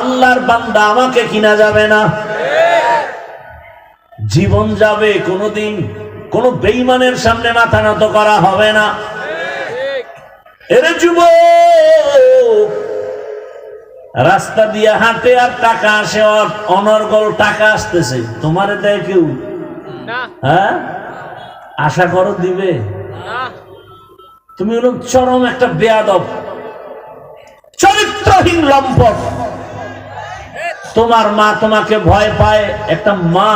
আল্লাহর বান্দা আমাকে কিনা যাবে না, জীবন যাবে, কোনদিন কোন বেঈমানের সামনে মাথা নত করা হবে না। এরে যুবক, রাস্তা দিয়ে হাঁটে আর টাকা আসে, অনর্গল টাকা আসতেছে, তোমারে দেয় কেউ? হ্যাঁ, আশা করো দিবে? তুমি হলো চরম একটা বেয়াদব, চরিত্রহীন লম্পট। তোমার মা তোমাকে ভয় পায়। একটা মা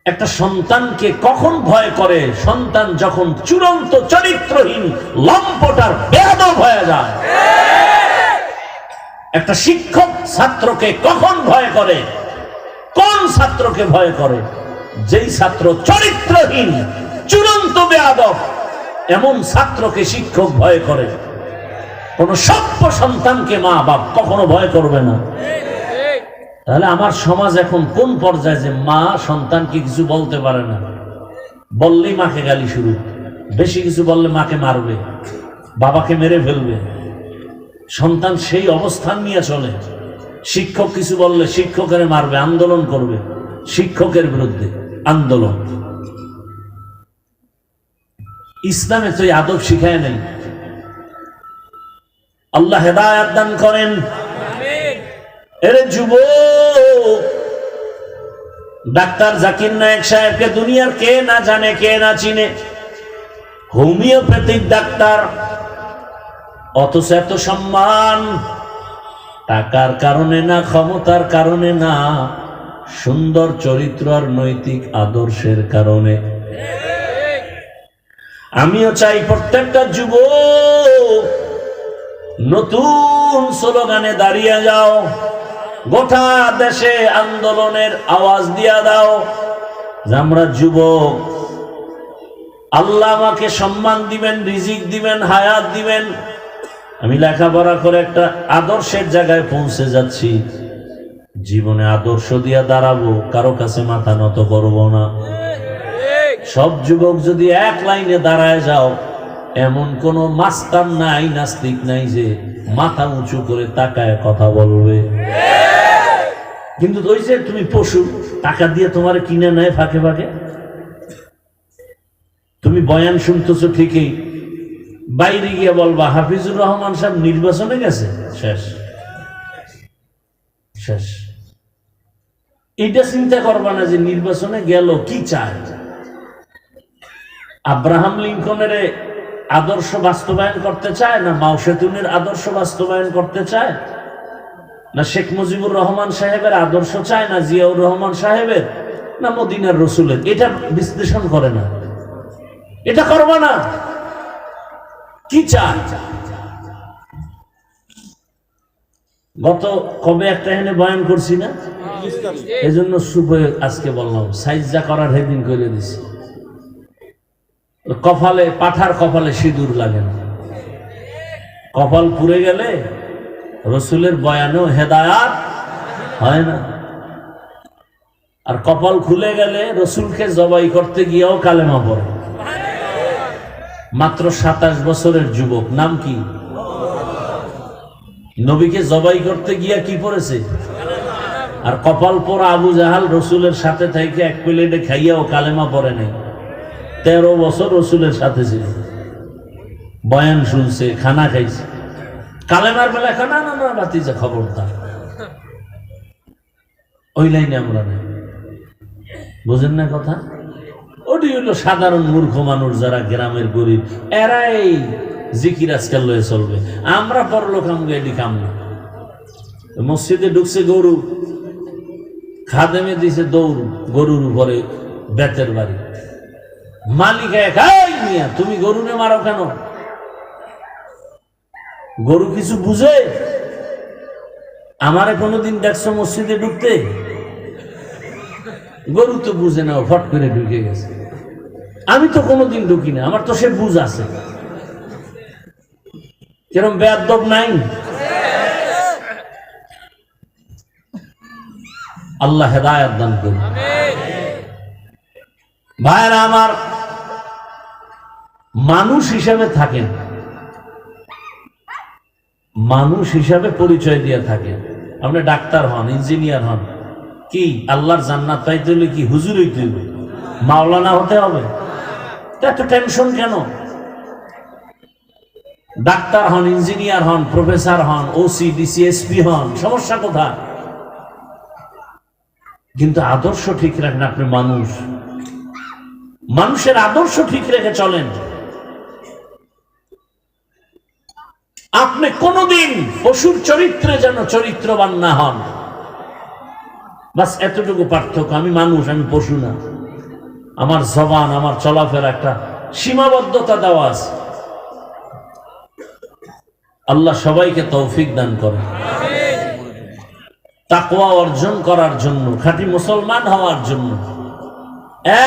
একটা সন্তানকে কখন ভয় করে? সন্তান যখন চূড়ান্ত চরিত্রহীন লম্পট আর বেয়াদব হয়ে যায়। একটা শিক্ষক ছাত্রকে কখন ভয় করে? কোন ছাত্রকে ভয় করে? যেই ছাত্র চরিত্রহীন, চূড়ান্ত বেয়াদব, এমন ছাত্রকে শিক্ষক ভয় করে। কোন সভ্য সন্তানকে মা বাপ কখনো ভয় করবে না। তাহলে আমার সমাজ এখন কোন পর্যায়ে যে মা সন্তানকে কিছু বলতে পারে না, বললেই মাকে গালি শুরু, বেশি কিছু বললে মাকে মারবে, বাবাকে মেরে ফেলবে। সন্তান সেই অবস্থান নিয়ে চলে। শিক্ষক কিছু বললে শিক্ষকের মারবে, আন্দোলন করবে, শিক্ষকের বিরুদ্ধে আন্দোলন। ইসলামে তো এই আদব শিখায় নাই। আল্লাহ হেদায়েত দান করেন। এরে যুবক, ডাক্তার জাকির নায়েক সাহেবকে দুনিয়ার কে না জানে, কে না চিনে? হোমিওপ্যাথিক ডাক্তার, অথচ এত সম্মান। টাকার কারণে না, ক্ষমতার কারণে না, সুন্দর চরিত্র আর নৈতিক আদর্শের কারণে। আমিও চাই প্রত্যেকটা যুবক নতুন স্লোগানে দাঁড়িয়ে যাও, গোটা দেশে আন্দোলনের আওয়াজ দিয়া দাও যে আমরা যুবক, আল্লাহ আমাকে সম্মান দিবেন, রিজিক দিবেন, হায়াত দিবেন। আমি লেখাপড়া করে একটা আদর্শের জায়গায় পৌঁছে যাচ্ছি, জীবনে আদর্শ দিয়া দাঁড়াবো, কারো কাছে মাথা নত করব না। সব যুবক যদি এক লাইনে দাঁড়ায় যাও, এমন কোন মাস্তান নাই, নাস্তিক নাই যে মাথা উঁচু করে তাকায় কথা বলবে। কিন্তু ওই যে তুমি পশু, টাকা দিয়ে তোমার কিনে নেয় ফাঁকে ফাঁকে। তুমি বয়ান শুনতেছো ঠিকই, বাইরে গিয়ে বলবা হাফিজুর রহমান সাহেব নির্বাচনে গেছে, শেষ শেষ। এটা চিন্তা করবা না যে নির্বাচনে গেল কি চায়। আব্রাহাম লিঙ্কনের আদর্শ বাস্তবায়ন করতে চায় না, মাও সেতুনের আদর্শ বাস্তবায়ন করতে চায় না, শেখ মুজিবুর রহমান সাহেবের আদর্শ চায় না, জিয়াউর রহমান সাহেবের না, মদিনার রসুলের? এটা বিশ্লেষণ করে না, এটা করবা না। কি চায়? গত কবে একটা এখানে বয়ান করছি না, এই জন্য আজকে বললাম সাইজা করার হেদিন করে দিছি। কপালে, পাঠার কপালে সিঁদুর লাগে না। কপাল পুড়ে গেলে রসুলের বয়ানেও হেদায়াত হয় না, আর কপাল খুলে গেলে রসুলকে জবাই করতে গিয়েও কালেমা পড়ে। মাত্র 27 বছরের যুবক, নাম কি? নবীকে জবাই করতে গিয়া কি পড়েছে? আর কপাল পোড়া আবু জাহাল রসুলের সাথে থেকে এক প্লেটে খাইয়াও কালেমা পড়ে নাই। 13 বছর রসুলের সাথে ছিল, বয়ান শুনছে, খানা খাইছে, কালেমার বেলা না না না বাতিজা, খবরদার, ওই লাইনে আমরা নেই। বুঝেন না কথা? ওটি হইল সাধারণ মূর্খ মানুষ, যারা গ্রামের গরিব, এরাই জিকির আজকাল লয়ে চলবে। আমরা পরলোক আমগে এটি কাম না। মসজিদে ঢুকছে গরু, খাদেমে দিছে দৌড়, গরুর উপরে বেতের বাড়ি। মালিক মিয়া, তুমি গরুরে মারো কেন? গরু কিছু বুঝে? আমারে কোনোদিন দেখছো মসজিদে ঢুকতে? গরু তো বুঝে না, ফট করে ঢুকে গেছে। আমি তো কোনোদিন ঢুকি না, আমার তো সে বুঝ আছে। কিরম বেয়াদব নাই? আল্লাহ হেদায়েত দান করুন। ভাইরা আমার, মানুষ হিসেবে থাকেন, মানুষ হিসাবে পরিচয় দিয়ে থাকে। আপনি ডাক্তার হন, ইঞ্জিনিয়ার হন, কি আল্লাহর জান্নাত পাইতে হলে কি হুজুর হইতে হবে, মাওলানা হতে হবে? এত টেনশন কেন? ডাক্তার হন, ইঞ্জিনিয়ার হন, প্রফেসর হন, ওসি ডিসি এসপি হন, সমস্যা কোথায়? কিন্তু আদর্শ ঠিক রাখেন। আপনি মানুষ, মানুষের আদর্শ ঠিক রেখে চলেন। আপনি কোনদিন পশুর চরিত্রে যেন চরিত্রবান না হন। বাস এতটুকু পার্থক্য। আমি মানুষ, আমি পশু না। আমার জবান, আমার চলাফেরা একটা সীমাবদ্ধতা দেওয়া আছে। আল্লাহ সবাইকে তৌফিক দান করে তাকওয়া অর্জন করার জন্য, খাঁটি মুসলমান হওয়ার জন্য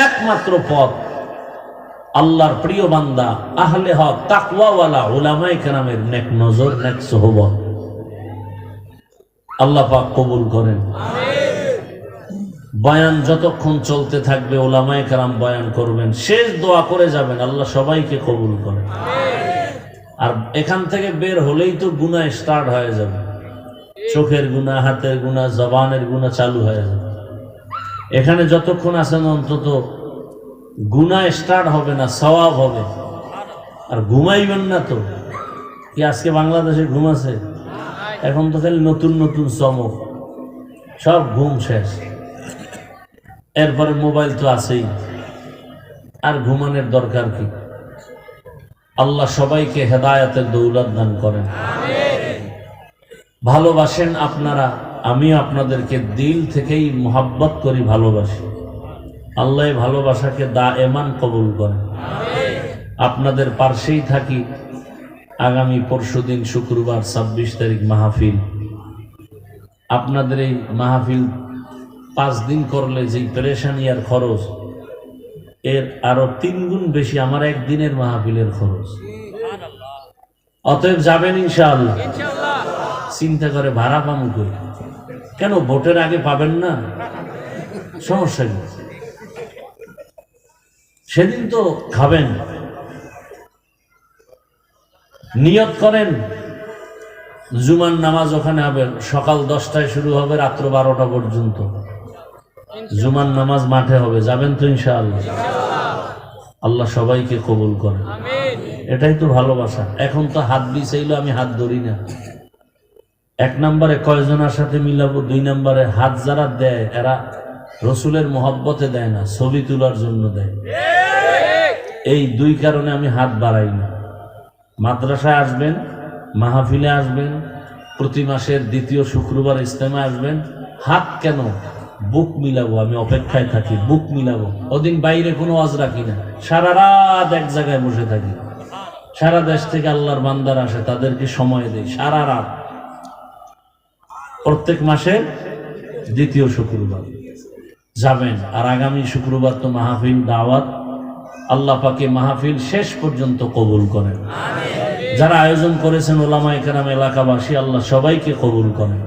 একমাত্র পথ আল্লাহর প্রিয় বান্দা আহলে হক তাকওয়াওয়ালা উলামায়ে কেরামের নেক নজর, নেক সোহবত। আল্লাহ পাক কবুল করেন। বয়ান যতক্ষণ চলতে থাকবে উলামায়ে কেরাম বয়ান করবেন, শেষ দোয়া করে যাবেন আল্লাহ সবাইকে কবুল করেন। আর এখান থেকে বের হলেই তো গুনাহ স্টার্ট হয়ে যাবে। চোখের গুনাহ, হাতের গুনাহ, জবানের গুনাহ চালু হয়ে যাবে। এখানে যতক্ষণ আছেন অন্তত গুনাহ স্টার্ট হবে না, সওয়াব হবে। আর ঘুমাইবেন না তো। কি আজকে বাংলাদেশে ঘুম আছে? এখন তো খালি নতুন নতুন চমক, সব ঘুম শেষ। এরপরে মোবাইল তো আছেই, আর ঘুমানোর দরকার কি? আল্লাহ সবাইকে হেদায়েতের দৌলত দান করেন। ভালোবাসেন আপনারা, আমি আপনাদেরকে দিল থেকেই মোহাব্বত করি, ভালোবাসি। আল্লাহ ভালোবাসাকে দায়েমান কবুল করেন। আপনাদের পার্শ্বেই থাকি। আগামী পরশুদিন শুক্রবার 26 তারিখ মাহফিল। আপনাদের এই মাহফিল 5 দিন করলে যেই পেরেশানি আর খরচ, এর আরো 3 গুণ বেশি আমার একদিনের মাহফিলের খরচ। অতএব যাবেন ইনশাআল্লাহ। চিন্তা করে ভাড়া পাবো কই? কেন ভোটের আগে পাবেন না? সমস্যা কি? সেদিন তো খাবেন। নিয়ত করেন জুমার নামাজ ওখানে হবে, সকাল 10টায় শুরু হবে, রাত্র 12টা পর্যন্ত জুমার নামাজ মাঠে হবে। যাবেন তো ইনশাআল্লাহ? আল্লাহ সবাইকে কবুল করেন। এটাই তো ভালোবাসা। এখন তো হাত বিছাইলো, আমি হাত ধরি না। 1 নম্বরে কয়জনের সাথে মিলাবো, 2 নম্বরে হাত যারা দেয় এরা রসুলের মোহব্বতে দেয় না, ছবি তোলার জন্য দেয়। এই 2 কারণে আমি হাত বাড়াই না। মাদ্রাসায় আসবেন, মাহফিলে আসবেন, প্রতি মাসের 2য় শুক্রবার ইজতেমায় আসবেন। হাত কেন? বুক মিলাবো। আমি অপেক্ষায় থাকি, বুক মিলাবো। ওদিন বাইরে কোনো ওয়াজ রাখি না, সারা রাত এক জায়গায় বসে থাকি। সারা দেশ থেকে আল্লাহর বান্দার আসে, তাদেরকে সময় দেই সারা রাত। প্রত্যেক মাসের 2য় শুক্রবার যাবেন। আর আগামী শুক্রবার তো মাহফিল, দাওয়াত। আল্লাহ পাকে মাহফিল শেষ পর্যন্ত কবুল করেন। যারা আয়োজন করেছেন উলামায়ে কেরাম, এলাকাবাসী, আল্লাহ সবাইকে কবুল করেন।